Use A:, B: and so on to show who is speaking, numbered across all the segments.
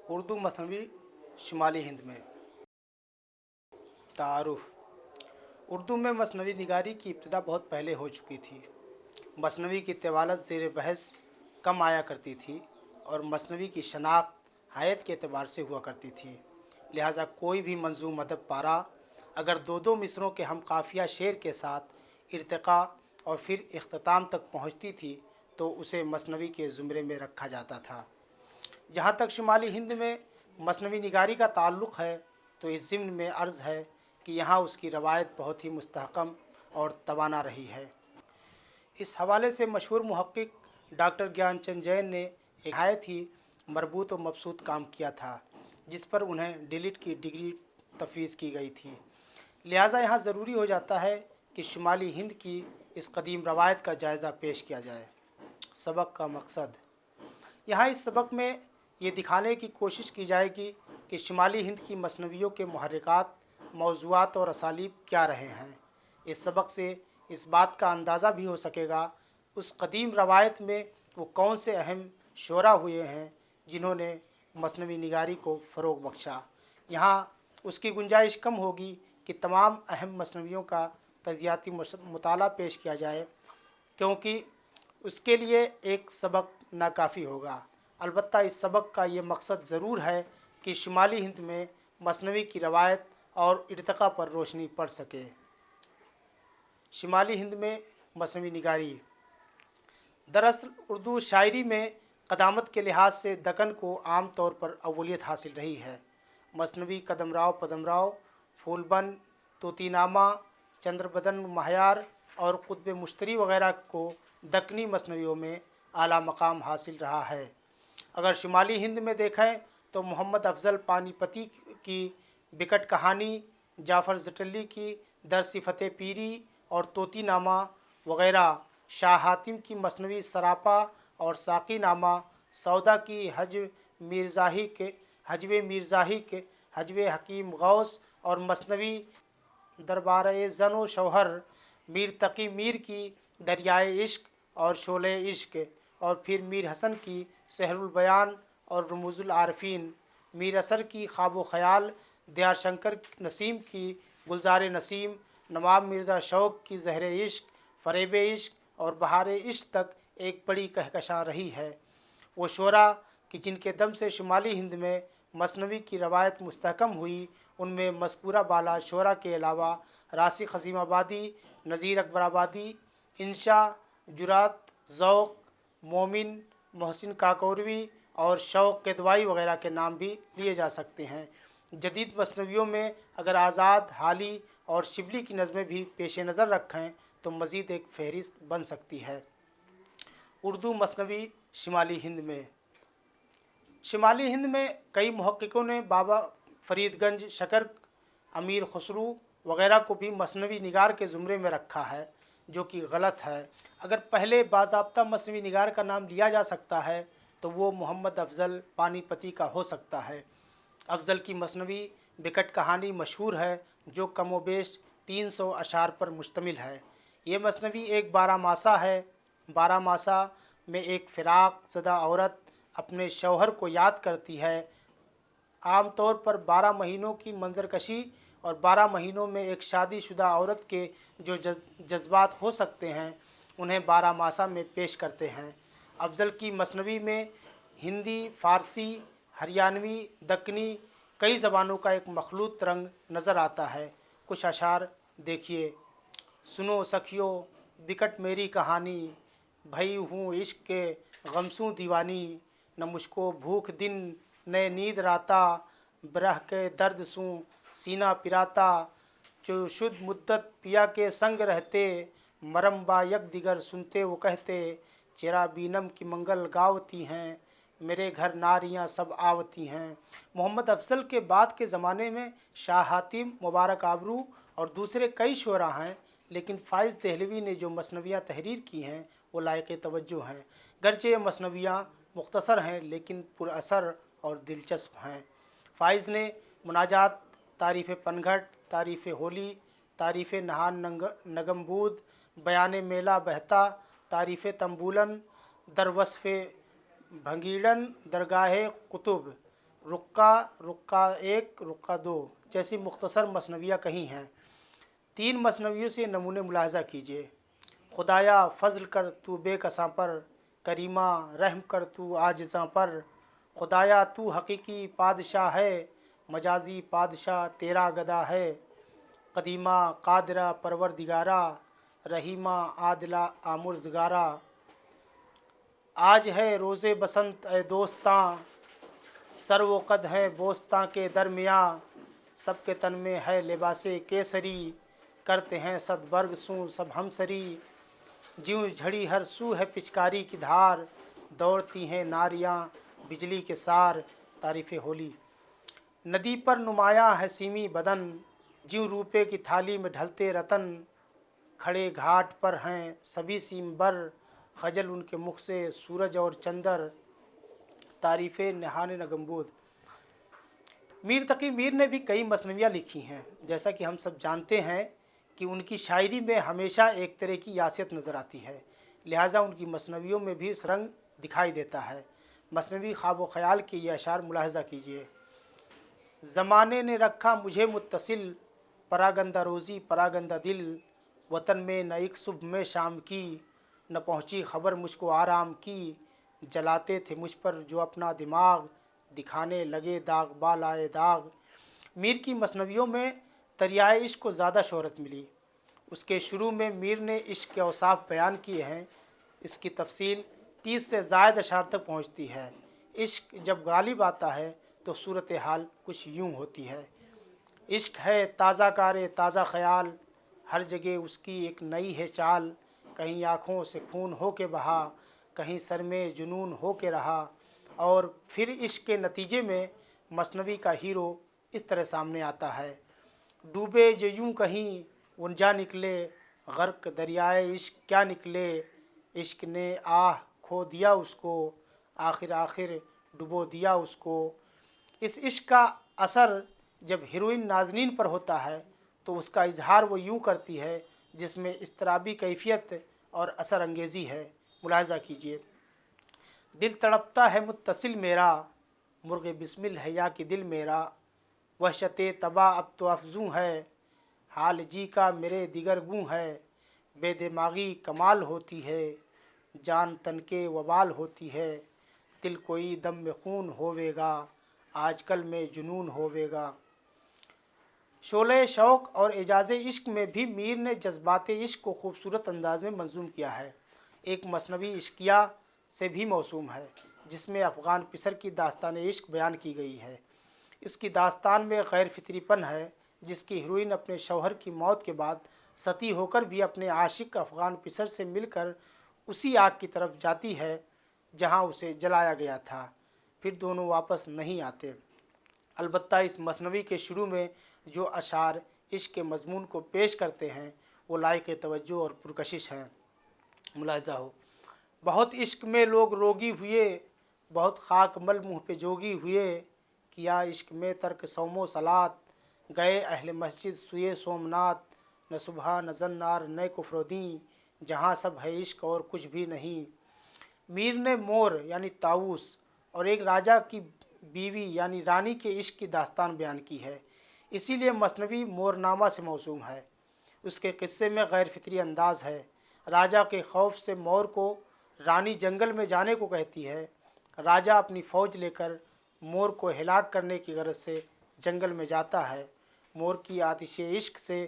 A: اردو مصنوی شمالی ہند میں تعارف اردو میں مصنوی نگاری کی ابتدا بہت پہلے ہو چکی تھی۔ مصنوی کی طوالت زیر بحث کم آیا کرتی تھی اور مصنوی کی شناخت حیت کے اعتبار سے ہوا کرتی تھی، لہٰذا کوئی بھی منظوم ادب پارہ اگر دو مصروں کے ہم قافیہ شعر کے ساتھ ارتقاء اور پھر اختتام تک پہنچتی تھی تو اسے مصنوی کے زمرے میں رکھا جاتا تھا۔ جہاں تک شمالی ہند میں مصنوی نگاری کا تعلق ہے تو اس ضمن میں عرض ہے کہ یہاں اس کی روایت بہت ہی مستحکم اور توانا رہی ہے۔ اس حوالے سے مشہور محقق ڈاکٹر گیان چند جین نے ایک نہایت ہی مربوط و مبسوط کام کیا تھا جس پر انہیں ڈیلٹ کی ڈگری تفویض کی گئی تھی، لہٰذا یہاں ضروری ہو جاتا ہے کہ شمالی ہند کی اس قدیم روایت کا جائزہ پیش کیا جائے۔ سبق کا مقصد یہاں اس سبق میں یہ دکھانے کی کوشش کی جائے گی کہ شمالی ہند کی مصنویوں کے محرکات، موضوعات اور اسالیب کیا رہے ہیں۔ اس سبق سے اس بات کا اندازہ بھی ہو سکے گا اس قدیم روایت میں وہ کون سے اہم شعراء ہوئے ہیں جنہوں نے مصنوی نگاری کو فروغ بخشا۔ یہاں اس کی گنجائش کم ہوگی کہ تمام اہم مصنویوں کا تجزیاتی مطالعہ پیش کیا جائے، کیونکہ اس کے لیے ایک سبق ناکافی ہوگا۔ البتہ اس سبق کا یہ مقصد ضرور ہے کہ شمالی ہند میں مصنوی کی روایت اور ارتقاء پر روشنی پڑ سکے۔ شمالی ہند میں مصنوی نگاری دراصل اردو شاعری میں قدامت کے لحاظ سے دکن کو عام طور پر اولیت حاصل رہی ہے۔ مثنوی قدم راؤ پدم راؤ، پھول بند، طوطی نامہ، چندر بدن مہیار اور قطب مشتری وغیرہ کو دکنی مثنویوں میں اعلیٰ مقام حاصل رہا ہے۔ اگر شمالی ہند میں دیکھیں تو محمد افضل پانی پتی کی بکٹ کہانی، جعفر زٹلی کی در صفت پیری اور طوطی نامہ وغیرہ، شاہ حاتم کی مثنوی سراپا اور ساقی نامہ، سودا کی حجو حکیم غوث اور مثنوی دربارِ زن و شوہر، میر تقی میر کی دریائے عشق اور شعلۂ عشق، اور پھر میر حسن کی سحر البیان اور رموز العارفین، میر اثر کی خواب و خیال، دیار شنکر نسیم کی گلزار نسیم، نواب مرزا شوق کی زہر عشق، فریب عشق اور بہار عشق تک ایک بڑی کہکشاں رہی ہے۔ وہ شعراء کہ جن کے دم سے شمالی ہند میں مصنوی کی روایت مستحکم ہوئی، ان میں مذکورہ بالا شعراء کے علاوہ راسخ عظیم آبادی، نذیر اکبر آبادی، انشا، جرات، ذوق، مومن، محسن کاکوروی اور شوق کدوائی وغیرہ کے نام بھی لیے جا سکتے ہیں۔ جدید مصنویوں میں اگر آزاد، حالی اور شبلی کی نظمیں بھی پیش نظر رکھیں تو مزید ایک فہرست بن سکتی ہے۔ اردو مصنوی شمالی ہند میں شمالی ہند میں کئی محققوں نے بابا فرید گنج شکر، امیر خسرو وغیرہ کو بھی مصنوی نگار کے زمرے میں رکھا ہے، جو کہ غلط ہے۔ اگر پہلے باضابطہ مصنوی نگار کا نام لیا جا سکتا ہے تو وہ محمد افضل پانی پتی کا ہو سکتا ہے۔ افضل کی مصنوی بکٹ کہانی مشہور ہے، جو کم و بیش 300 اشعار پر مشتمل ہے۔ یہ مصنوی ایک بارہ ماسہ ہے۔ بارہ ماسہ میں ایک فراق زدہ عورت اپنے شوہر کو یاد کرتی ہے۔ عام طور پر 12 مہینوں کی منظر کشی اور 12 مہینوں میں ایک شادی شدہ عورت کے جو جذبات ہو سکتے ہیں انہیں 12 ماسہ میں پیش کرتے ہیں۔ افضل کی مصنوی میں ہندی، فارسی، ہریانوی، دکنی کئی زبانوں کا ایک مخلوط رنگ نظر آتا ہے۔ کچھ اشعار دیکھیے: سنو سکھیو بکٹ میری کہانی، بھئی ہوں عشق کے غمسوں دیوانی، نہ مجھ کو بھوک دن نہ نیند راتا، برہ کے درد سوں سینہ پراتا، جو شد مدت پیا کے سنگ رہتے، مرم با یک دیگر سنتے وہ کہتے، چرا بینم کی منگل گاوتی ہیں، میرے گھر ناریاں سب آوتی ہیں۔ محمد افضل کے بعد کے زمانے میں شاہ حاتم، مبارک آبرو اور دوسرے کئی شعراء ہیں، لیکن فائز دہلوی نے جو مصنویاں تحریر کی ہیں وہ لائق توجہ ہیں، گرچہ یہ مصنویاں مختصر ہیں لیکن پر اثر اور دلچسپ ہیں۔ فائز نے مناجات، تعریف پنگھٹ، تعریف ہولی، تعریف نہان نگمبود، بیان میلہ بہتا، تعریف تمبولن، در وصف بھنگیڑن، درگاہ قطب، रुक्का, रुक्का एक, रुक्का दो जैसी मुख्तसर मसनवियाँ कहीं हैं। 3 मसनवियों से नमूने मुलाहजा कीजिए। खुदाया फ़ज़ल कर तू बेकसां पर, करीमा रहम कर तू आजिज़ां पर। खुदाया तू हकीकी पादशाह है, मजाजी पादशाह तेरा गदा है। कदीमा कादरा परवरदिगारा, रहीमा आदिला आमुर्ज़गारा। आज है रोज़े बसंत ए दोस्तां, सर व कद है बोस्तां के दरमियाँ। सबके तन में है लिबासे केसरी, करते हैं सदबर्ग सूँ सब हमसरी। ज्यों झड़ी हर सू है पिचकारी की धार, दौड़ती हैं नारियां बिजली के सार। तारीफ़ होली। नदी पर नुमाया है सीमी बदन, ज्यों रूपे की थाली में ढलते रतन। खड़े घाट पर हैं सभी सीमबर, खजल उनके मुख से सूरज और चंदर। तारीफ़ नहान नगम्बूद। मीर तकी मीर ने भी कई मसनवियाँ लिखी हैं। जैसा कि हम सब जानते हैं कि उनकी शायरी में हमेशा एक तरह की यासियत नज़र आती है, लिहाजा उनकी मसनवियों में भी इस रंग दिखाई देता है। मसनवी ख्वाब व ख़याल के ये अशार मुलाहजा कीजिए। ज़माने ने रखा मुझे मुत्तसिल, परागंदा रोज़ी परागंदा दिल। वतन में न एक सुबह में शाम की, न पहुँची खबर मुझको आराम की। जलाते थे मुझ पर जो अपना दिमाग, दिखाने लगे दाग बाल आए दाग। मीर की मसनवियों में दरियाए इश्क को ज़्यादा शोहरत मिली। उसके शुरू में मीर ने इश्क के औसाफ बयान किए हैं। इसकी तफसील 30 से ज़ायद अशार तक पहुँचती है। इश्क जब गालिब आता है तो सूरत हाल कुछ यूँ होती है। इश्क है ताज़ा कारे ताज़ा ख़याल, हर जगह उसकी एक नई है चाल। कहीं आँखों से खून हो के बहा, कहीं सर में जुनून हो के रहा। और फिर इश्क के नतीजे में मसनवी का हीरो इस तरह सामने आता है। डूबे जो यूँ कहीं वो जा निकले, गर्क दरियाए इश्क क्या निकले। इश्क ने आह खो दिया उसको, आखिर आखिर डुबो दिया उसको। इस इश्क का असर जब हीरोइन नाज़नीन पर होता है तो उसका इजहार वो यूँ करती है जिसमें इस्तराबी कैफियत और असर अंगेज़ी है। मुलाहजा कीजिए। दिल तड़पता है मुत्तसिल मेरा, मुर्ग़ बिस्मिल है या कि दिल मेरा। वहशते तबा अब तो अफजूँ है, हाल जी का मेरे दिगर गूँ है। बेदिमागी कमाल होती है, जान तन के वबाल होती है। दिल कोई दम में खून होवेगा, आजकल में जुनून होवेगा। शोले शौक़ और एजाज़ इश्क में भी मीर ने जज्बात इश्क को खूबसूरत अंदाज में मंजूम किया है। एक मसनवी इश्किया से भी मौसूम है जिसमें अफ़गान पिसर की दास्तान इश्क बयान की गई है। इसकी दास्तान में गैर फितरीपन है, जिसकी हीरोइन अपने शौहर की मौत के बाद सती होकर भी अपने आशिक अफ़गान पिसर से मिलकर उसी आग की तरफ जाती है जहां उसे जलाया गया था। फिर दोनों वापस नहीं आते। अलबत्ता इस मसनवी के शुरू में जो अशार इश्क के मज़मून को पेश करते हैं वो लायक तवज्जो और पुरकशिश हैं। मुलाहजा हो। बहुत इश्क में लोग रोगी हुए, बहुत खाक मल मुँह पे जोगी हुए। किया इश्क में तर्क सौमो सलात, गए अहले मस्जिद सुए सोमनाथ। न सुबह न जन्नार न कुफरोदी, जहाँ सब है इश्क और कुछ भी नहीं। मीर ने मोर यानी ताऊस और एक राजा की बीवी यानी रानी के इश्क की दास्तान बयान की है, इसीलिए मसनवी मोरनामा से मौसूम है। उसके किस्से में गैर फितरी अंदाज है। राजा के खौफ से मोर को रानी जंगल में जाने को कहती है। राजा अपनी फ़ौज लेकर मोर को हिलाक करने की गरज से जंगल में जाता है। मोर की आतिश इश्क से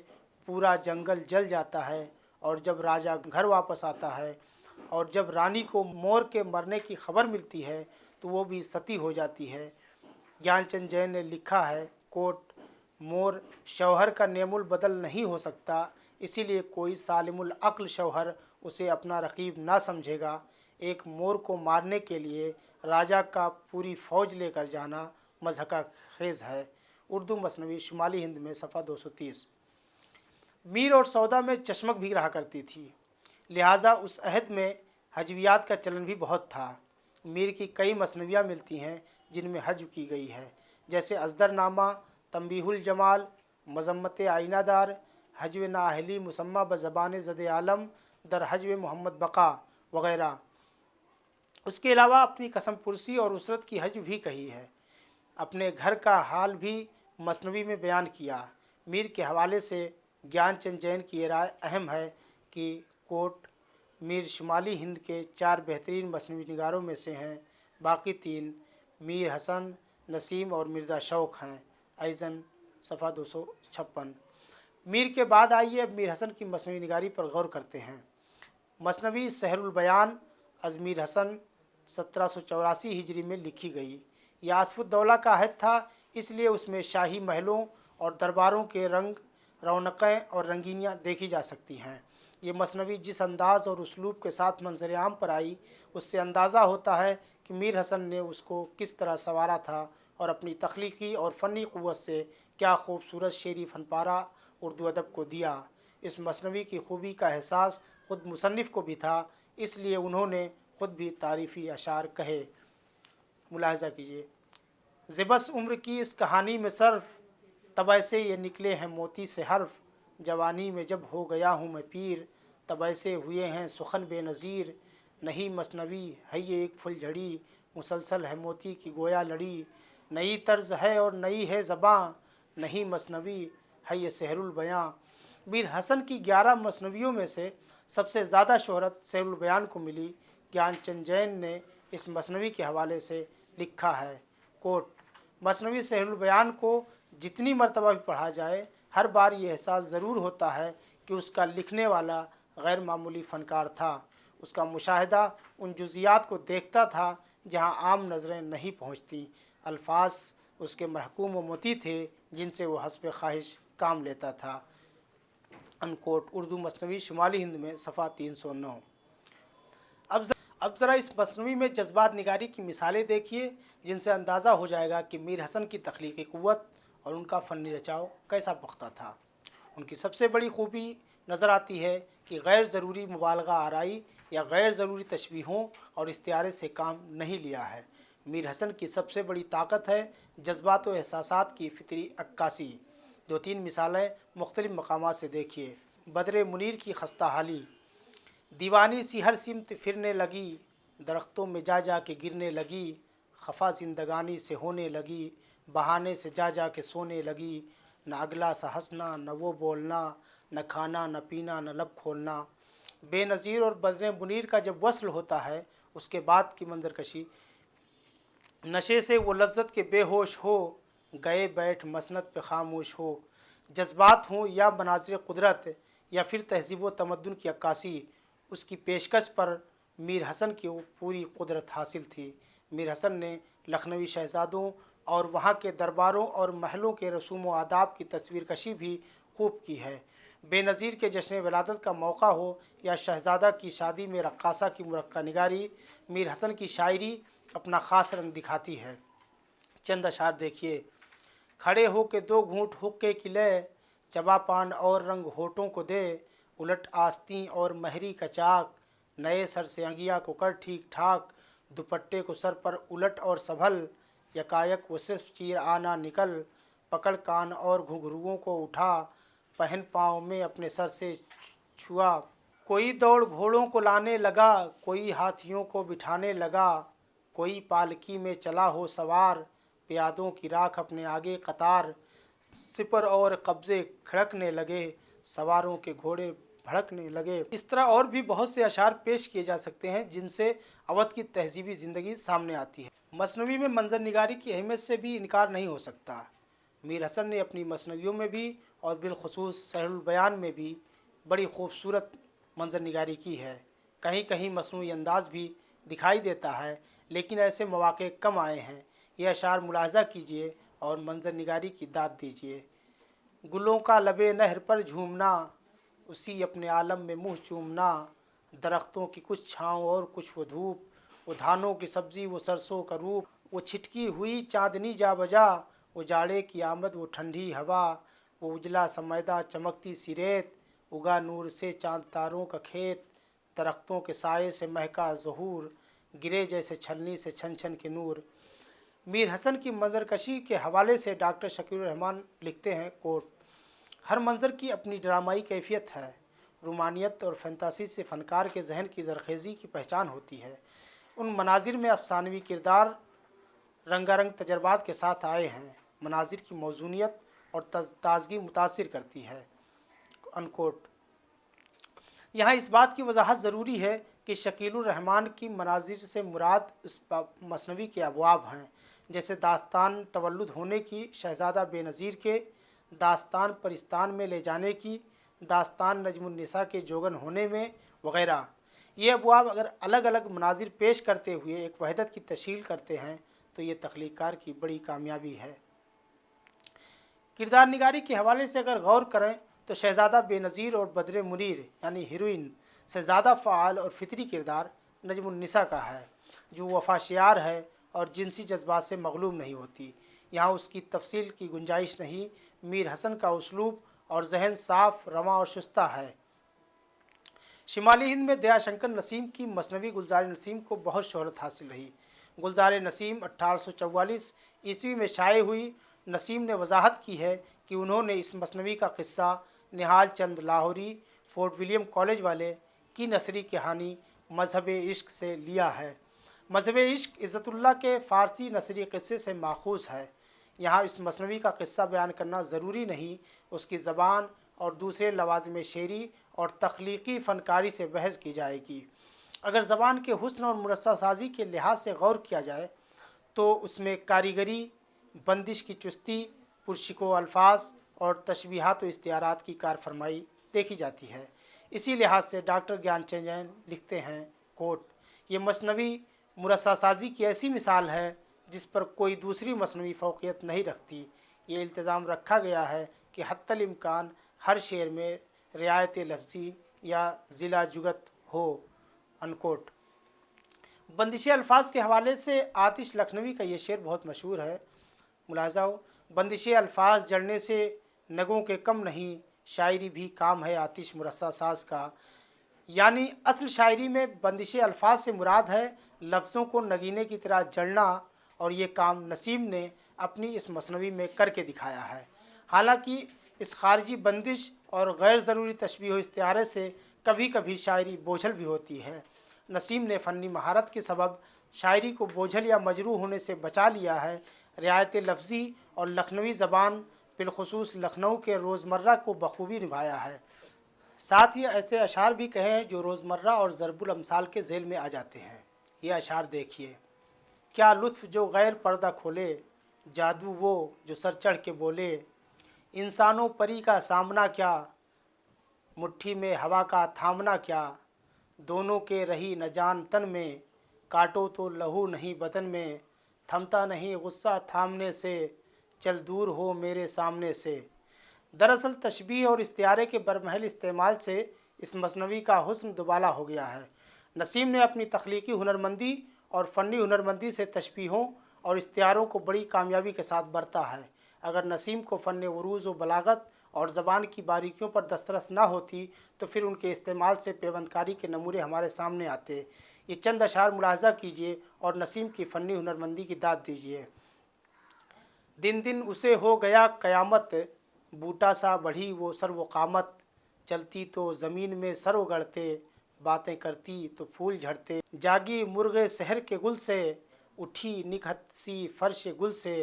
A: पूरा जंगल जल जाता है। और जब राजा घर वापस आता है और जब रानी को मोर के मरने की खबर मिलती है तो वो भी सती हो जाती है। ज्ञानचंद जैन ने लिखा है, कोट, मोर शौहर का नेमुल बदल नहीं हो सकता, इसीलिए कोई सालिमुल अक्ल शौहर उसे अपना रकीब ना समझेगा। एक मोर को मारने के लिए राजा का पूरी फ़ौज लेकर जाना मज़हका खेज़ है। उर्दू मसनवी शुमाली हिंद में सफ़ा 230। मीर और सौदा में चश्मक भी रहा करती थी, लिहाजा उस अहद में हजवियात का चलन भी बहुत था। मीर की कई मसनवियाँ मिलती हैं जिनमें हज्व की गई है, जैसे अज़दरनामा, तंबीहुल जमाल, मज़म्मत आइनादार, हज्व नाअहली मुसम्मा बज़बान ज़द आलम, दर हज्व मोहम्मद बका वग़ैरह। उसके अलावा अपनी कसम पुरसी और उसरत की हज्व भी कही है। अपने घर का हाल भी मसनवी में बयान किया। मीर के हवाले से ज्ञानचंद जैन की ये राय अहम है कि कोट मीर शुमाली हिंद के 4 बेहतरीन मसनवी निगारों में से हैं, बाकी 3 मीर हसन, नसीम और मिर्ज़ा शौक हैं। ऐज़न सफ़ा 256। मीर के बाद आइए अब मीर हसन की मसनवी निगारी पर गौर करते हैं। मसनवी सहरुल बयान अज़मीर हसन 1784 हिजरी में लिखी गई। यह आसफुद्दौला का अहद था, इसलिए उसमें शाही महलों और दरबारों के रंग रौनक़ें और रंगीनियाँ देखी जा सकती हैं। ये मसनवी जिस अंदाज़ और उसलूब के साथ मंजर आम पर आई, उससे अंदाज़ा होता है कि मीर हसन ने उसको किस तरह संवारा था और अपनी तख्लीकी और फ़नी क़ुव्वत से क्या खूबसूरत शेरी फनपारा उर्दू अदब को दिया। इस मसनवी की खूबी का एहसास ख़ुद मुसन्निफ़ को भी था, इसलिए उन्होंने ख़ुद भी तारीफ़ी अशार कहे। मुलाहज़ा कीजिए, ज़िबस उम्र की इस कहानी में सर्फ़, तब ऐसे ये निकले हैं मोती से हर्फ़। जवानी में जब हो गया हूँ मैं पीर, तब ऐसे हुए हैं सुखन बेनज़ीर। नहीं मसनवी है ये एक फुलझड़ी, मुसलसल है मोती की गोया लड़ी। नई तर्ज है और नई है ज़बां, नहीं मसनवी है ये सहरुल बयां। मीर हसन की 11 मसनवियों में से सबसे ज़्यादा शोहरत सहरुल बयान को मिली। ज्ञानचंद जैन ने इस मसनवी के हवाले से लिखा है, कोट मसनवी सहरुल बयान को जितनी मरतबा भी पढ़ा जाए, हर बार ये एहसास ज़रूर होता है कि उसका लिखने वाला गैर मामूली फ़नकार था। उसका मुशाहिदा उन जुज़ियात को देखता था जहाँ आम नज़रें नहीं पहुँचती। अल्फाज उसके महकूम व मोती थे जिनसे वो हस्ब ख्वाहिश काम लेता था। अनकोट उर्दू मसनवी शुमाली हिंद में सफ़ा 309। अब ज़रा इस मसनवी में जज्बात निगारी की मिसालें देखिए, जिनसे अंदाज़ा हो जाएगा कि मीर हसन की तख्लीकी क़ुव्वत और उनका फ़नी रचाव कैसा पुख्ता था। उनकी सबसे बड़ी खूबी नज़र आती है कि गैर ज़रूरी मुबालगा आराई या गैर ज़रूरी तशबीहों और इस्तिआरे से काम नहीं लिया है। मीर हसन की सबसे बड़ी ताकत है जज्बात व एहसासात की फ़ितरी अक्कासी। 2-3 मिसालें मुख्तलिफ़ मकामात से देखिए। बदर मुनीर की खस्ता हाली, दीवानी सी हर सिमत फिरने लगी, दरख्तों में जा जा के गिरने लगी। खफा जिंदगानी से होने लगी, बहाने से जा जा के सोने लगी। न अगला सा हंसना, न वो बोलना, न खाना न पीना न लब खोलना। बेनज़ीर और बदर मुनीर का जब वस्ल होता है, उसके बाद की मंजरकशी, नशे से वो लज्जत के बेहोश हो, गए बैठ मसनद पे खामोश हो। जज्बात हों या मनाज़िर कुदरत या फिर तहज़ीब व तमद्दुन की अक्कासी, उसकी पेशकश पर मीर हसन की पूरी कुदरत हासिल थी। मीर हसन ने लखनवी शहज़ादों और वहाँ के दरबारों और महलों के रसूम व आदाब की तस्वीर कशी भी खूब की है। बेनज़ीर के जश्न विलादत का मौका हो या शहज़ादा की शादी में रक्कासा की मुरक्का निगारी, मीर हसन की शायरी अपना ख़ास रंग दिखाती है। चंद अशार देखिए। खड़े हो के 2 घूंट हुक्के की ले, चबा पान और रंग होठों को दे। उलट आस्तीं और महरी का चाक, नए सर से अंगिया को कर ठीक ठाक। दुपट्टे को सर पर उलट और संभल, यकायक वो सिर्फ चीर आना निकल। पकड़ कान और घुंघरुओं को उठा, पहन पाँव में अपने सर से छुआ। कोई दौड़ घोड़ों को लाने लगा, कोई हाथियों को बिठाने लगा। कोई पालकी में चला हो सवार, प्यादों की राख अपने आगे कतार। सिपर और कब्ज़े खड़कने लगे, सवारों के घोड़े भड़कने लगे। इस तरह और भी बहुत से अशार पेश किए जा सकते हैं जिनसे अवध की तहजीबी ज़िंदगी सामने आती है। मसनवी में मंजर निगारी की अहमियत से भी इनकार नहीं हो सकता। मीर हसन ने अपनी मसनवियों में भी और बिलखुसूस सहरुल बयान में भी बड़ी खूबसूरत मंजर निगारी की है। कहीं कहीं मसनूई अंदाज़ भी दिखाई देता है, लेकिन ऐसे मौक़े कम आए हैं। ये अशार मुलाहज़ा कीजिए और मंजर निगारी की दाद दीजिए। गुलों का लबे नहर पर झूमना, उसी अपने आलम में मुँह चूमना। दरख्तों की कुछ छाँव और कुछ वो धूप, वो धानों की सब्ज़ी वो सरसों का रूप। वो छिटकी हुई चाँदनी जा बजा, वो जाड़े की आमद वो ठंडी हवा। वो उजला सा मैदा चमकती सी रेत, उगा नूर से चाँद तारों का खेत। दरख्तों के साए से महका ज़हूर, गिरे जैसे छलनी से छन छन के नूर। मीर हसन की मंजरकशी के हवाले से डॉक्टर शकील रहमान लिखते हैं, कोट हर मंज़र की अपनी ड्रामाई कैफियत है। रूमानियत और फंतासी से फ़नकार के जहन की ज़रखेज़ी की पहचान होती है। उन मनाजिर में अफसानवी किरदार रंगारंग तजर्बात के साथ आए हैं। मनाजिर की मौजूनियत और ताजगी मुतासिर करती है। अनकोट। यहाँ इस बात की वजाहत ज़रूरी है कि शकीलुर रहमान की मनाजिर से मुराद उस मसनवी के अबवाब हैं, जैसे दास्तान तवल्लुद होने की, शहज़ादा बेनज़ीर के दास्तान परिस्तान में ले जाने की, दास्तान नजमुन्निसा के जोगन होने में वगैरह। ये अबवाब अगर अलग अलग मनाजिर पेश करते हुए एक वहदत की तश्कील करते हैं तो ये तख्लीक़कार की बड़ी कामयाबी है। किरदार निगारी के हवाले से अगर गौर करें तो शहज़ादा बेनज़ीर और बद्र मुनीर यानी हीरोइन से ज़्यादा फ़ाल और फितरी किरदार नजमुन्निसा का है, जो वफ़ाशियार है और जिनसी जज्बात से मगलूब नहीं होती। यहाँ उसकी तफसील की गुंजाइश नहीं। मीर हसन का उसलूब और जहन साफ़, रवां और शुस्ता है। शिमाली हिंद में दयाशंकर नसीम की मसनवी गुलजार नसीम को बहुत शोहरत हासिल रही। गुलजार नसीम 1844 ईस्वी में शाये हुई। नसीम ने वजाहत की है कि उन्होंने इस मसनवी का क़िस्सा Nihal Chand Lahori fort William college वाले की नसरी कहानी मजहब इश्क से लिया है। मजहब इश्क इज़्ज़तुल्लाह के फ़ारसी नसरी क़िस्से से माखूज़ है। यहाँ इस मसनवी का क़िस्सा बयान करना ज़रूरी नहीं, उसकी ज़बान और दूसरे लवाज़िम शेरी और तख्लीक़ी फ़नकारी से बहस की जाएगी। अगर ज़बान के हुस्न और मुरस्सा साज़ी के लिहाज से गौर किया जाए तो उसमें कारीगरी, बंदिश की चुस्ती, पुरशिको अल्फाज और तशबीहात व इस्तियारात की कारफरमाई देखी जाती है। इसी लिहाज से डॉक्टर ज्ञानचंद जैन लिखते हैं, कोट, ये मसनवी मुरस्सा साज़ी की ऐसी मिसाल है जिस पर कोई दूसरी मसनवी फ़ौक़ियत नहीं रखती। ये इल्तिज़ाम रखा गया है कि हत्तल इम्कान हर शेर में रियायत लफ्ज़ी या ज़िला जुगत हो। अनकोट। बंदिश अल्फाज के हवाले से आतिश लखनवी का ये शेर बहुत मशहूर है। मुलाज़ा हो, बंदिश अल्फाज जड़ने से नगों के कम नहीं, शायरी भी काम है आतिश मुरस्सा साज का। यानी असल शायरी में बंदिश अल्फाज से मुराद है लफ्ज़ों को नगीने की तरह जड़ना, और ये काम नसीम ने अपनी इस मसनवी में करके दिखाया है। हालांकि इस खारजी बंदिश और गैर ज़रूरी तशबीह व इस्तिआरे से कभी कभी शायरी बोझल भी होती है। नसीम ने फ़नी महारत के सबब शायरी को बोझल या मजरूह होने से बचा लिया है। रियायत लफ्ज़ी और लखनवी ज़बान बिलखुसूस लखनऊ के रोज़मर्रा को बखूबी निभाया है। साथ ही ऐसे अशार भी कहे हैं जो रोज़मर्रा और ज़रबुल अमसाल के झेल में आ जाते हैं। ये अशार देखिए, क्या लुत्फ़ जो गैर पर्दा खोले, जादू वो जो सर चढ़ के बोले, इंसानों परी का सामना क्या, मुट्ठी में हवा का थामना क्या, दोनों के रही न जान तन में, काटो तो लहू नहीं बदन में, थमता नहीं गुस्सा थामने से, चल दूर हो मेरे सामने से। दरअसल तशबीह और इस्तिआरे के बरमहल इस्तेमाल से इस मसनवी का हुस्न दुबाला हो गया है। नसीम ने अपनी तख्लीकी हुनरमंदी और फ़नी हुनरमंदी से तशबीहों और इस्तिआरों को बड़ी कामयाबी के साथ बरता है। अगर नसीम को फ़न उरूज़ व बलागत और ज़बान की बारीकियों पर दस्तरस ना होती तो फिर उनके इस्तेमाल से पेवंदकारी के नमूने हमारे सामने आते। ये चंद अशार मुलाहज़ा कीजिए और नसीम की फ़नी हुनरमंदी की दाद दीजिए। दिन दिन उसे हो गया क़यामत, बूटा सा बढ़ी वो सर्वक़ामत, चलती तो ज़मीन में सर्व गढ़ते, बातें करती तो फूल झड़ते, जागी मुर्गे शहर के गुल से, उठी निकहत सी फ़र्श गुल से।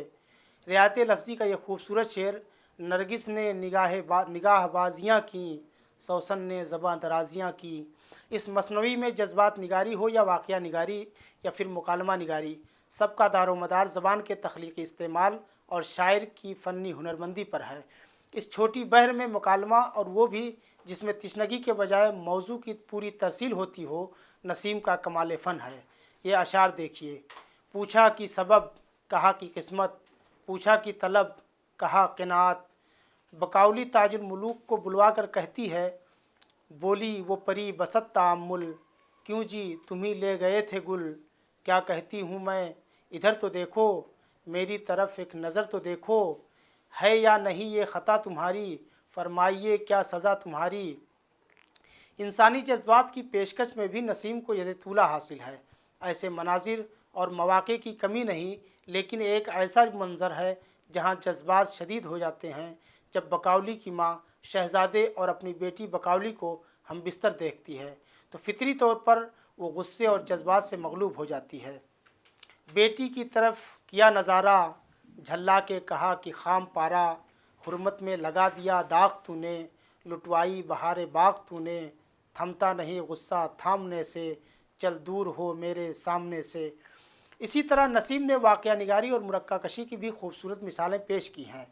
A: रियायत लफ्ज़ी का यह खूबसूरत शेर, नरगिस ने निगाह बाजियाँ की, सौसन ने ज़बां दराजियाँ की। इस मसनवी में जज्बात निगारी हो या वाक़या निगारी या फिर मुकालमा निगारी, सबका दारो मदार ज़बान के तख्लीक़ी इस्तेमाल और शायर की फ़नी हुनरमंदी पर है। इस छोटी बहर में मुकालमा, और वो भी जिसमें तिश्नगी के बजाय मौजू की पूरी तरसील होती हो, नसीम का कमाल फ़न है। ये अशार देखिए, पूछा कि सबब, कहा कि किस्मत, पूछा कि तलब, कहा क़नाअत। बकाउली ताजुल मुलूक को बुलवा कर कहती है, बोली वो परी बसत तामुल, क्यों जी तुम ही ले गए थे गुल, क्या कहती हूँ मैं इधर तो देखो, मेरी तरफ एक नज़र तो देखो, है या नहीं ये ख़ता तुम्हारी, फरमाइए क्या सज़ा तुम्हारी। इंसानी जज्बात की पेशकश में भी नसीम को यह तूला हासिल है। ऐसे मनाजिर और मौक़े की कमी नहीं, लेकिन एक ऐसा मंज़र है जहाँ जज्बात शदीद हो जाते हैं जब बकाउली की माँ शहज़ादे और अपनी बेटी बकाउली को हम बिस्तर देखती है तो फितरी तौर पर वो गुस्से और जज्बात से मगलूब हो जाती है। बेटी की तरफ किया नज़ारा, झल्ला के कहा कि खाम पारा, हुर्मत में लगा दिया दाग तूने, लुटवाई बहारे बाग तूने, थमता नहीं गुस्सा थामने से, चल दूर हो मेरे सामने से। इसी तरह नसीम ने वाक़या निगारी और मुरक्का कशी की भी खूबसूरत मिसालें पेश की हैं।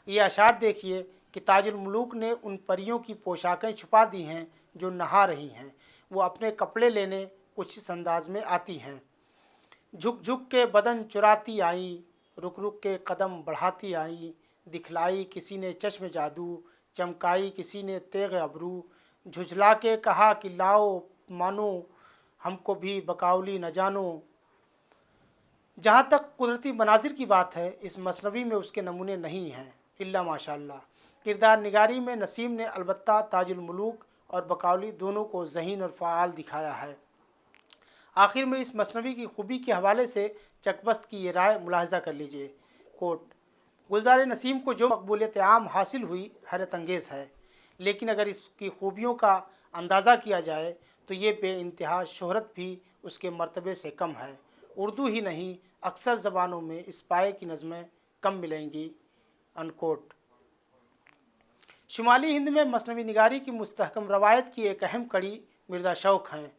A: ये अशार देखिए कि ताजुल मुलूक ने उन परियों की पोशाकें छुपा दी हैं जो नहा रही हैं, वो अपने कपड़े लेने कुछ इस अंदाज में आती हैं। झुक झुक के बदन चुराती आई, रुक रुक के कदम बढ़ाती आई, दिखलाई किसी ने चश्म जादू, चमकाई किसी ने तेग अबरू, झुझला के कहा कि लाओ मानो हमको भी बकाउली न जानो। जहाँ तक कुदरती मनाजिर की बात है, इस मसनवी में उसके नमूने नहीं हैं इल्ला माशाअल्लाह। किरदार निगारी में नसीम ने अलबत्ता ताजुल मुलूक और बकाउली दोनों को ज़हीन और फ़आल दिखाया है। आखिर में इस मसनवी की खूबी के हवाले से चकबस्त की ये राय मुलाहजा कर लीजिए। कोट: गुलजार नसीम को जो मकबूलियत आम हासिल हुई हैरत अंगेज़ है, लेकिन अगर इसकी खूबियों का अंदाज़ा किया जाए तो ये बेइंतहा शोहरत भी उसके मर्तबे से कम है। उर्दू ही नहीं, अक्सर ज़बानों में इस पाए की नज़में कम मिलेंगी। अनकोट। शुमाली हिंद में मसनवी निगारी की मुस्तहकम रवायत की एक अहम कड़ी मिर्ज़ा शौक़ हैं।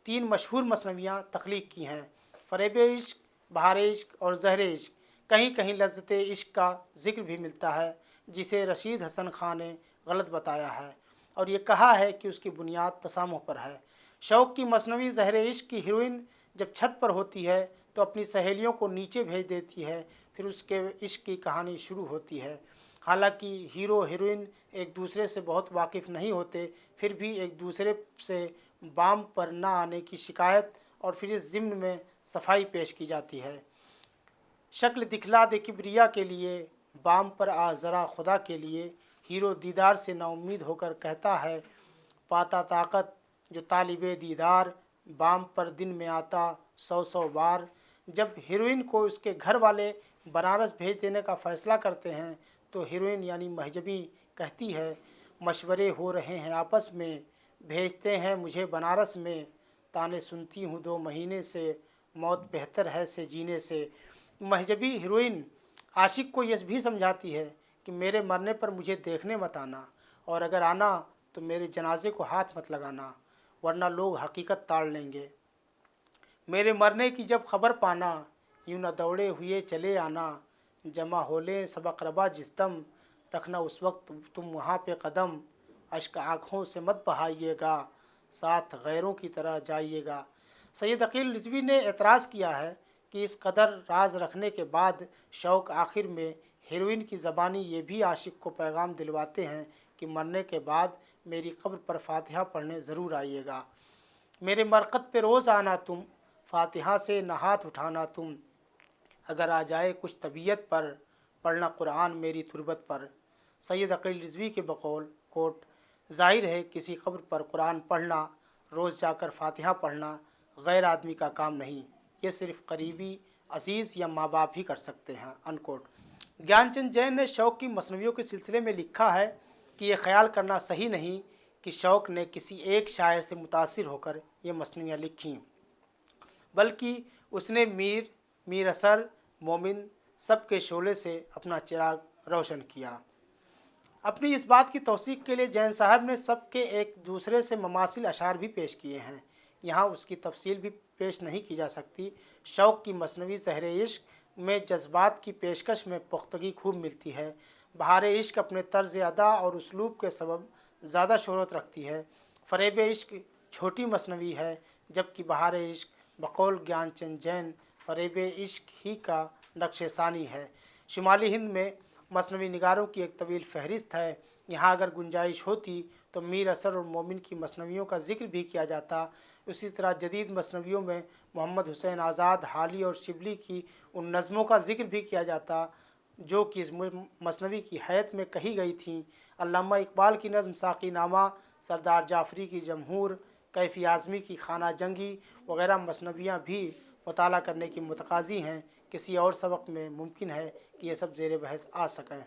A: 3 मशहूर मसनवियाँ तख्लीक की हैं, फ़रेब इश्क, बहार इश्क और ज़हर इश्क। कहीं कहीं लज़्ज़त इश्क का ज़िक्र भी मिलता है, जिसे रशीद हसन खां ने गलत बताया है और ये कहा है कि उसकी बुनियाद तसामुह पर है। शौक़ की मसनवी ज़हर इश्क की हीरोइन जब छत पर होती है तो अपनी सहेलियों को नीचे भेज देती है, फिर उसके इश्क की कहानी शुरू होती है। हालांकि हीरो हीरोइन एक दूसरे से बहुत वाकिफ़ नहीं होते, फिर भी एक दूसरे से बाम पर ना आने की शिकायत और फिर इस ज़िम्न में सफाई पेश की जाती है। शक्ल दिखला दे किबरिया के लिए, बाम पर आ ज़रा खुदा के लिए। हीरो दीदार से नाउम्मीद होकर कहता है, पाता ताकत जो तालिबे दीदार, बाम पर दिन में आता 100 बार। जब हीरोइन को उसके घर वाले बनारस भेज देने का फ़ैसला करते हैं तो हीरोइन यानी महजबी कहती है, मशवरे हो रहे हैं आपस में, भेजते हैं मुझे बनारस में, ताने सुनती हूँ 2 महीने से, मौत बेहतर है से जीने से। महजबी हीरोइन आशिक को यह भी समझाती है कि मेरे मरने पर मुझे देखने मत आना, और अगर आना तो मेरे जनाजे को हाथ मत लगाना, वरना लोग हकीकत ताड़ लेंगे। मेरे मरने की जब खबर पाना, यूँ न दौड़े हुए चले आना, जमा होले सब अक़रबा जिस्तम, रखना उस वक्त तुम वहाँ पे कदम, अश्क आँखों से मत बहाइएगा, साथ गैरों की तरह जाइएगा। सैयद अकील रिज़वी ने एतराज़ किया है कि इस कदर राज रखने के बाद शौक़ आखिर में हीरोइन की ज़बानी ये भी आशिक को पैगाम दिलवाते हैं कि मरने के बाद मेरी कब्र पर फ़ातिहा पढ़ने ज़रूर आइएगा। मेरे मरकत पे रोज़ आना तुम, फ़ातिहा से न हाथ उठाना तुम, अगर आ जाए कुछ तबीयत पर, पढ़ना कुरान मेरी तुरबत पर। सैयद अकील रिज़वी के बकौल, कोट: ज़ाहिर है किसी कब्र पर कुरान पढ़ना, रोज़ जाकर फ़ातिहा पढ़ना गैर आदमी का काम नहीं, ये सिर्फ़ करीबी अजीज़ या माँ बाप ही कर सकते हैं। अनकोट। ज्ञानचंद जैन ने शौक़ की मसनवियों के सिलसिले में लिखा है कि यह ख्याल करना सही नहीं कि शौक़ ने किसी एक शायर से मुतासिर होकर ये मसनवियाँ लिखीं, बल्कि उसने मीर असर, मोमिन सब के शोले से अपना चिराग रोशन किया। अपनी इस बात की तौसीक़ के लिए जैन साहब ने सबके एक दूसरे से ममासिल अशार भी पेश किए हैं, यहाँ उसकी तफसील भी पेश नहीं की जा सकती। शौक़ की मसनवी ज़हर इश्क में जज्बात की पेशकश में पुख्तगी खूब मिलती है। बहार इश्क अपने तर्ज़ अदा और उसलूब के सबब ज़्यादा शोहरत रखती है। फ़रेब इश्क छोटी मसनवी है, जबकि बहार इश्क बकौल ज्ञानचंद जैन फ़रेब इश्क ही का नक्श सानी है। शुमाली हिंद में मसनवी निगारों की एक तवील फहरिस्त है, यहाँ अगर गुंजाइश होती तो मीर असर और मोमिन की मसनवियों का ज़िक्र भी किया जाता। उसी तरह जदीद मसनवियों में मोहम्मद हुसैन आज़ाद, हाली और शिबली की उन नज़मों का ज़िक्र भी किया जाता जो कि इस मसनवी की हैत में कही गई थीं। अल्लामा इकबाल की नज़म साक़ीनामा, सरदार जाफ़री की जमहूर, कैफ़ी आज़मी की खाना जंगी वग़ैरह मसनवियाँ भी मुताला करने की मुतकाज़ी हैं। किसी और सबक में मुमकिन है कि ये सब ज़ेर बहस आ सकें।